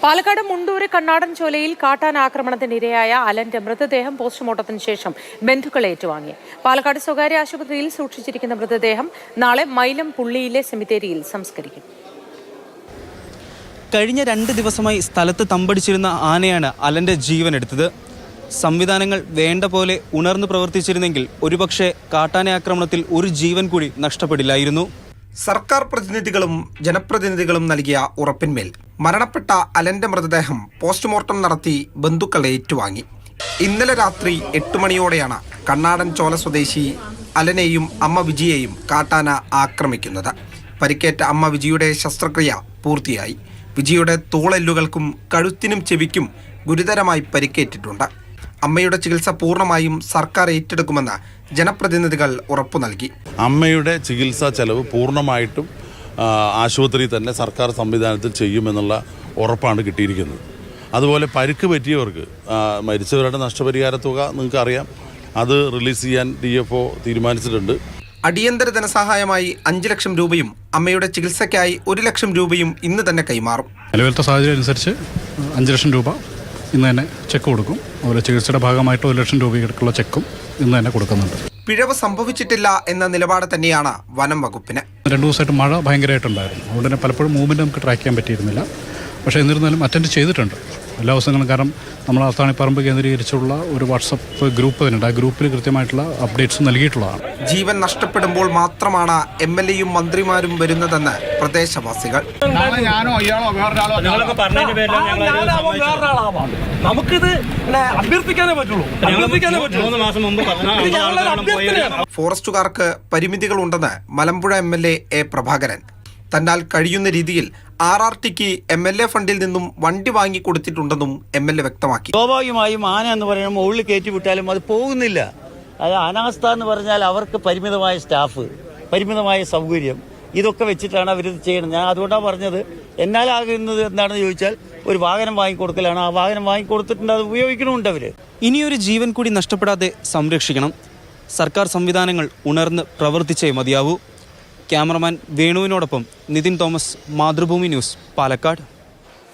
പാലക്കാട് മുണ്ടൂര് കണ്ണാടൻ ചോലയിൽ കാട്ടാന ആക്രമണത്തിനിരയായ അലന്റെ മൃതദേഹം പോസ്റ്റ്മോർട്ടത്തിന് ശേഷം ബന്ധുക്കൾ ഏറ്റുവാങ്ങി. പാലക്കാട് സ്വകാര്യ ആശുപത്രിയിൽ സൂക്ഷിച്ചിരിക്കുന്ന മൃതദേഹം നാളെ മൈലം പുള്ളിയിലെ സെമിത്തേരിയിൽ സംസ്കരിക്കും. കഴിഞ്ഞ 2 ദിവസമായി സ്ഥലത്ത് തമ്പടിച്ചിരുന്ന ആനയാണ് അലന്റെ ജീവനെടുത്തത്. സംവിധാനങ്ങൾ വേണ്ട പോലെ ഉണർന്നു പ്രവർത്തിച്ചിരുന്നെങ്കിൽ ഒരുപക്ഷെ കാട്ടാന ആക്രമണത്തിൽ ഒരു ജീവൻ കൂടി നഷ്ടപ്പെടില്ലായിരുന്നു. സർക്കാർ പ്രതിനിധികളും ജനപ്രതിനിധികളും നൽകിയ ഉറപ്പിന്മേൽ മരണപ്പെട്ട അലന്റെ മൃതദേഹം പോസ്റ്റ്മോർട്ടം നടത്തി ബന്ധുക്കൾ ഏറ്റുവാങ്ങി. ഇന്നലെ രാത്രി 8 മണിയോടെയാണ് കണ്ണാടൻ ചോല സ്വദേശി അലനെയും അമ്മ വിജിയെയും കാട്ടാന ആക്രമിക്കുന്നത്. പരിക്കേറ്റ അമ്മ വിജിയുടെ ശസ്ത്രക്രിയ പൂർത്തിയായി. വിജിയുടെ തോളെല്ലുകൾക്കും കഴുത്തിനും ചെവിക്കും ഗുരുതരമായി പരിക്കേറ്റിട്ടുണ്ട്. അമ്മയുടെ ചികിത്സ പൂർണ്ണമായും സർക്കാർ ഏറ്റെടുക്കുമെന്ന് ജനപ്രതിനിധികൾ ഉറപ്പു നൽകി. അമ്മയുടെ ചികിത്സാ ചെലവ് പൂർണ്ണമായിട്ടും ആശുപത്രിയിൽ തന്നെ സർക്കാർ സംവിധാനത്തിൽ ചെയ്യുമെന്നുള്ള ഉറപ്പാണ് കിട്ടിയിരിക്കുന്നത്. അതുപോലെ പരിക്ക് പറ്റിയവർക്ക് മരിച്ചവരുടെ നഷ്ടപരിഹാര തുക നിങ്ങൾക്കറിയാം, അത് റിലീസ് ചെയ്യാൻ DFO തീരുമാനിച്ചിട്ടുണ്ട്. അടിയന്തര ധനസഹായമായി 5 ലക്ഷം രൂപയും അമ്മയുടെ ചികിത്സയ്ക്കായി 1 ലക്ഷം രൂപയും ഇന്ന് തന്നെ കൈമാറും. നിലവിലത്തെ സാഹചര്യം അനുസരിച്ച് 5 ലക്ഷം രൂപ ഇന്ന് തന്നെ ചെക്ക് കൊടുക്കും. അതുപോലെ ചികിത്സയുടെ ഭാഗമായിട്ട് 1 ലക്ഷം രൂപയ്ക്കുള്ള ചെക്കും ഇന്ന് തന്നെ കൊടുക്കുന്നുണ്ട്. പിഴവ് സംഭവിച്ചിട്ടില്ല എന്ന നിലപാട് തന്നെയാണ് വനം വകുപ്പിന്. 2 ദിവസമായിട്ട് മഴ ഭയങ്കരമായിട്ടുണ്ടായിരുന്നു. അതുകൊണ്ട് തന്നെ പലപ്പോഴും മൂവ്മെൻറ്റ് നമുക്ക് ട്രാക്ക് ചെയ്യാൻ പറ്റിയിരുന്നില്ല. പക്ഷേ എന്നിരുന്നാലും അറ്റൻഡ് ചെയ്തിട്ടുണ്ട് എല്ലാ ദിവസങ്ങളും. കാരണം നമ്മൾ അത്താണിപ്പറമ്പ് കേന്ദ്രീകരിച്ചുള്ള ഒരു വാട്സപ്പ് ഗ്രൂപ്പ് തന്നെയുണ്ട്. ആ ഗ്രൂപ്പിൽ കൃത്യമായിട്ടുള്ള അപ്ഡേറ്റ്സ് നൽകിയിട്ടുള്ളതാണ്. ജീവൻ നഷ്ടപ്പെടുമ്പോൾ മാത്രമാണ് MLAയും മന്ത്രിമാരും വരുന്നതെന്ന് പ്രദേശവാസികൾ. ഫോറസ്റ്റുകാർക്ക് പരിമിതികളുണ്ടെന്ന് മലമ്പുഴ MLA A. പ്രഭാകരൻ. തന്നാൽ കഴിയുന്ന രീതിയിൽ RRTക്ക് MLA ഫണ്ടിൽ നിന്നും വണ്ടി വാങ്ങിക്കൊടുത്തിട്ടുണ്ടെന്നും MLA വ്യക്തമാക്കി. സ്വാഭാവികമായും ആന എന്ന് പറയുമ്പോൾ ഉള്ളിൽ കയറ്റി വിട്ടാലും അത് പോകുന്നില്ല. അത് അനാസ്ഥ എന്ന് പറഞ്ഞാൽ അവർക്ക് പരിമിതമായ സ്റ്റാഫ്, പരിമിതമായ സൗകര്യം, ഇതൊക്കെ വെച്ചിട്ടാണ് അവരിത് ചെയ്യുന്നത്. ഞാൻ അതുകൊണ്ടാണ് പറഞ്ഞത്, എന്നാലാകുന്നത് എന്താണെന്ന് ചോദിച്ചാൽ ഒരു വാഹനം വാങ്ങിക്കൊടുക്കലാണ്. ആ വാഹനം വാങ്ങിക്കൊടുത്തിട്ടുണ്ട്, അത് ഉപയോഗിക്കണമുണ്ട് അവർ. ഇനിയൊരു ജീവൻ കൂടി നഷ്ടപ്പെടാതെ സംരക്ഷിക്കണം. സർക്കാർ സംവിധാനങ്ങൾ ഉണർന്ന് പ്രവർത്തിച്ചേ മതിയാവൂ. ക്യാമറമാൻ വേണുവിനോടൊപ്പം നിതിൻ തോമസ്, മാതൃഭൂമി ന്യൂസ്, പാലക്കാട്.